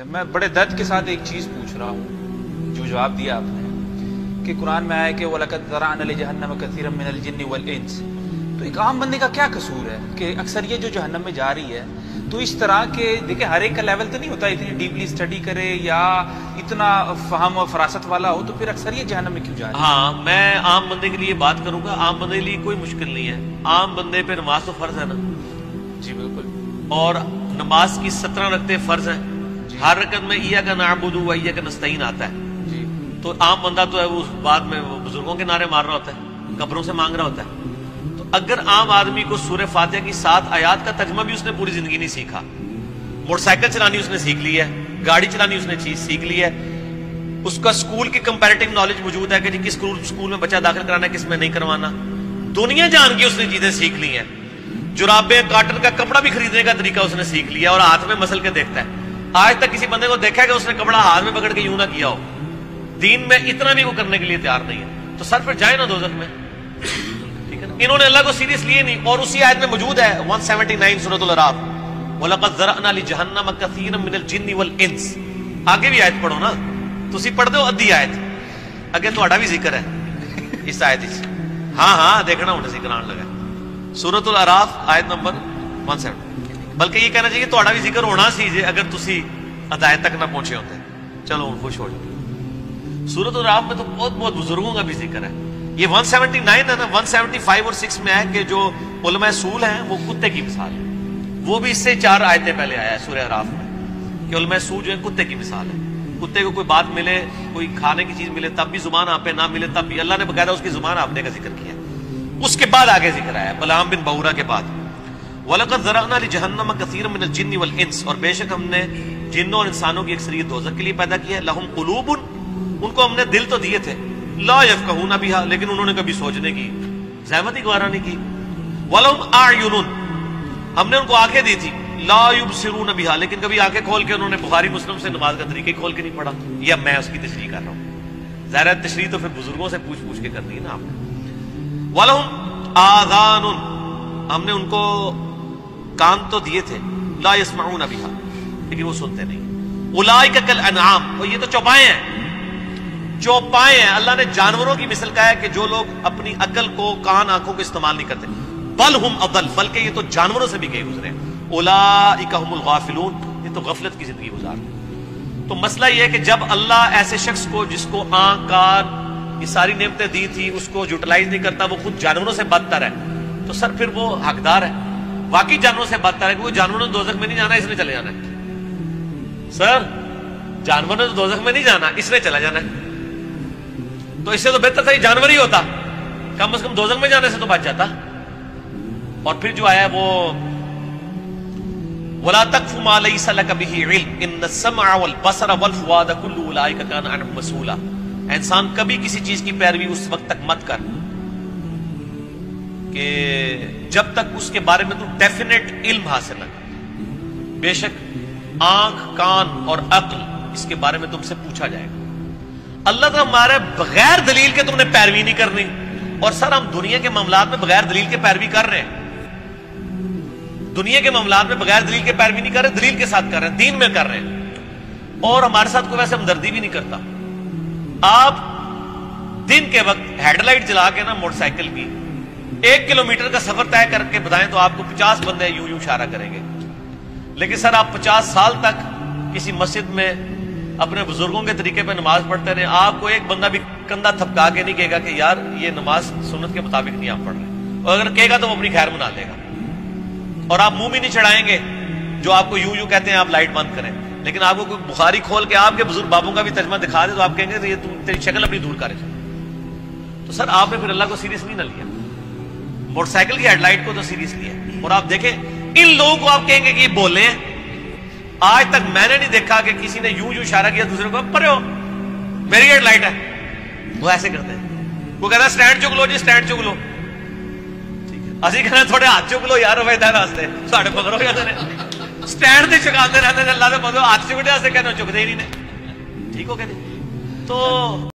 میں بڑے درد کے ساتھ ایک چیز پوچھ رہا ہوں جو جواب دیا آپ نے کہ قرآن میں آیا کہ وَلَقَدْ ذَرَعْنَا لِجَهَنَّمَ كَثِيرًا مِنَ الْجِنِّ وَالْإِنسِ، تو ایک عام بندے کا کیا قصور ہے کہ اکثر یہ جو جہنم میں جا رہی ہے تو اس طرح کے دیکھیں ہر ایک کا لیول تو نہیں ہوتا اتنی ڈیپلی اسٹڈی کرے یا اتنا فہم و فراست والا ہو، تو پھر اکثر یہ جہنم میں کیوں جا رہی ہے؟ ہاں، میں عام بندے کے لیے بات کروں گا. عام بندے کے لیے کوئی مشکل نہیں ہے. عام بندے پہ نماز تو فرض ہے نا. جی بالکل. اور نماز کی 17 رکعتیں فرض ہیں. ہر رکعت میں ایاک نعبد و ایاک نستعین آتا ہے. جی تو عام بندہ تو ہے وہ بعد میں بزرگوں کے نعرے مار رہا ہوتا ہے، قبروں سے مانگ رہا ہوتا ہے. تو اگر عام آدمی کو سورہ فاتحہ کی 7 آیات کا ترجمہ بھی اس نے پوری زندگی نہیں سیکھا، موٹر سائیکل چلانی اس نے سیکھ لی ہے، گاڑی چلانی اس نے سیکھ لی ہے، اس کا سکول کی کمپیریٹیو نالج موجود ہے کہ جی کس سکول میں بچہ داخل کرانا ہے، کس میں نہیں کروانا، دنیا جان کی اس نے چیزیں سیکھ لی ہیں. جرابیں کاٹن کا کپڑا بھی خریدنے کا طریقہ اس نے سیکھ لیا اور ہاتھ میں مسل کے دیکھتا ہے. آج تک کسی بندے کو دیکھا ہے کہ اس نے کپڑا ہاتھ میں پکڑ کے یوں نہ کیا ہو. دین میں اتنا بھی وہ کرنے کے لیے تیار نہیں ہے، تو سر پھر جائے نا دوزخ میں. ٹھیک ہے نا. انہوں نے اللہ کو سیریس لیے نہیں. اور اسی آیت میں موجود ہے 179 سورۃ الاعراف، وَلَقَدْ ذَرَعْنَا لِجَهَنَّمَ كَثِيرًا مِنَ الْجِنِّ وَالْإِنسِ. آگے بھی آیت پڑھو نا، تسی پڑھ دو ادھی آیت اگے تہاڈا بھی ذکر ہے اس آیت وچ. ہاں دیکھنا ہن ذکر آن لگا سورۃ الاعراف آیت نمبر 17. بلکہ یہ کہنا چاہیے تہاڈا بھی ذکر ہونا سی جے اگر تسی ہدایت تک نہ پہنچے ہوتے. چلو ہن خوش ہو جاؤ. سورۃ الاعراف میں تو بہت بزرگوں کا بھی ذکر ہے. یہ 179 ہے نا. 175 اور 6 میں ہے کہ جو علماء اصول ہیں وہ کتے کی مثال ہے. وہ بھی اس سے 4 آیتیں پہلے آیا ہے سورہ اعراف میں کہ علماء اصول جو ہے کتے کی مثال ہے. کتے کو کوئی بات ملے، کوئی کھانے کی چیز ملے تب بھی زبان آپے، نہ ملے تب بھی. اللہ نے باقاعدہ اس کی زبان آپنے کا ذکر کیا. اس کے بعد آگے ذکر آیا بلعام بن بورا کے بعد، وَلَقَدْ ذَرَعْنَا لِجَهَنَّمَ كَثِيرًا مِنَ الْجِنِّ وَالْإِنسِ، اور بے شک ہم نے جنوں اور انسانوں کی اکثریت دوزخ کے لیے پیدا کی ہے. لَهُمْ قُلُوبٌ، ان کو ہم نے دل تو دیے تھے، لَا يَفْقَهُونَ بِهَا، لیکن انہوں نے کبھی سوچنے کی زحمت ہی گوارا نہیں کی. وَلَهُمْ أَعْيُنٌ، ہم نے ان کو آنکھیں دی تھی، لَا يُبْصِرُونَ بِهَا، لیکن کبھی آنکھیں کھول کے انہوں نے بخاری مسلم سے نماز کا طریقہ کھول کے نہیں پڑھا. یا میں اس کی تشریح کر رہا ہوں، ظاہر تشریح تو پھر بزرگوں سے پوچھ کے کرنی ہے نا آپ نے. وَلَهُمْ آذان، ہم نے ان کو کان تو دیے تھے، لا يسمعون بها، لیکن وہ سنتے نہیں. اولئک کالانعام، اور یہ تو چوپائے ہیں. اللہ نے جانوروں کی مثل کہا ہے کہ جو لوگ اپنی عقل کو، کان، آنکھوں کو استعمال نہیں کرتے. بل ہم اضل، بلکہ یہ تو جانوروں سے بھی گئے گزرے. اولئک هم الغافلون، یہ تو غفلت کی زندگی گزارتے. تو مسئلہ یہ ہے کہ جب اللہ ایسے شخص کو جس کو آنکھ، کان، یہ ساری نعمتیں دی تھی اس کو یوٹیلائز نہیں کرتا، وہ خود جانوروں سے بدتر ہے، تو سر پھر وہ حقدار ہے. واقعی جانوروں سے بدتر ہے کہ وہ جانوروں نے دوزخ میں نہیں جانا، اس نے چلے جانا ہے. سر جانوروں نے دوزخ میں نہیں جانا، اس نے چلا جانا ہے. تو اس سے تو بہتر تھا یہ جانور ہی ہوتا، کم از کم دوزخ میں جانے سے تو بچ جاتا. اور پھر جو آیا وہ وَلَا تَقْفُ مَا لَيْسَ لَكَ بِهِ عِلْمٌ إِنَّ السَّمْعَ وَالْبَصَرَ وَالْفُؤَادَ كُلُّ أُولَئِكَ كَانَ عَنْهُ مَسْئُولًا. انسان کبھی کسی چیز کی پیروی اس وقت تک مت کر کہ جب تک اس کے بارے میں تو ڈیفینیٹ علم حاصل نہ کر. بے شک آنکھ، کان اور عقل، اس کے بارے میں تم سے پوچھا جائے گا. اللہ تو ہمارے بغیر دلیل کے تم نے پیروی نہیں کرنی. اور سر ہم دنیا کے معاملات میں بغیر دلیل کے پیروی کر رہے ہیں. دنیا کے معاملات میں بغیر دلیل کے پیروی نہیں کر رہے، دلیل کے ساتھ کر رہے ہیں، دین میں کر رہے ہیں. اور ہمارے ساتھ کوئی ویسے ہمدردی بھی نہیں کرتا. آپ دن کے وقت ہیڈ لائٹ جلا کے نا موٹر سائیکل کی 1 کلومیٹر کا سفر طے کر کے بتائیں تو آپ کو 50 بندے یوں اشارہ کریں گے. لیکن سر آپ 50 سال تک کسی مسجد میں اپنے بزرگوں کے طریقے پہ نماز پڑھتے رہے، آپ کو ایک بندہ بھی کندھا تھپکا کے نہیں کہے گا کہ یار یہ نماز سنت کے مطابق نہیں آپ پڑھ رہے. اور اگر کہے گا تو وہ اپنی خیر منا لے گا. اور آپ منہ بھی نہیں چڑھائیں گے جو آپ کو یوں کہتے ہیں آپ لائٹ بند کریں. لیکن آپ کو کوئی بخاری کھول کے آپ کے بزرگ بابوں کا بھی ترجمہ دکھا دے تو آپ کہیں گے یہ تیری شکل اپنی دور کرے. تو سر آپ نے پھر اللہ کو سیریس نہیں نہ لیا، موٹر سائیکل کی ہیڈ لائٹ کو تو سیریس لیا. اور آپ دیکھیں ان لوگوں کو آپ کہیں گے کہ یہ بولے ہیں. آج تک میں نے نہیں دیکھا کہ کسی نے یوں اشارہ کیا دوسرے کو پرے ہو میری ہیڈ لائٹ ہے. وہ ایسے کرتے ہیں. وہ کہتا ہے اسٹینڈ چک لو جی، اسٹینڈ چک لو. اسی کہنا تھوڑے ہاتھ چک لو یار، واسطے ساڈے مگر ہو جاتے ہیں سٹینڈ تے چکاتے رہتے ہیں. اللہ دے مطلب ہاتھ چکنے واسطے کہنا چکتے ہی نہیں نے. ٹھیک ہو کہ نہیں؟ تو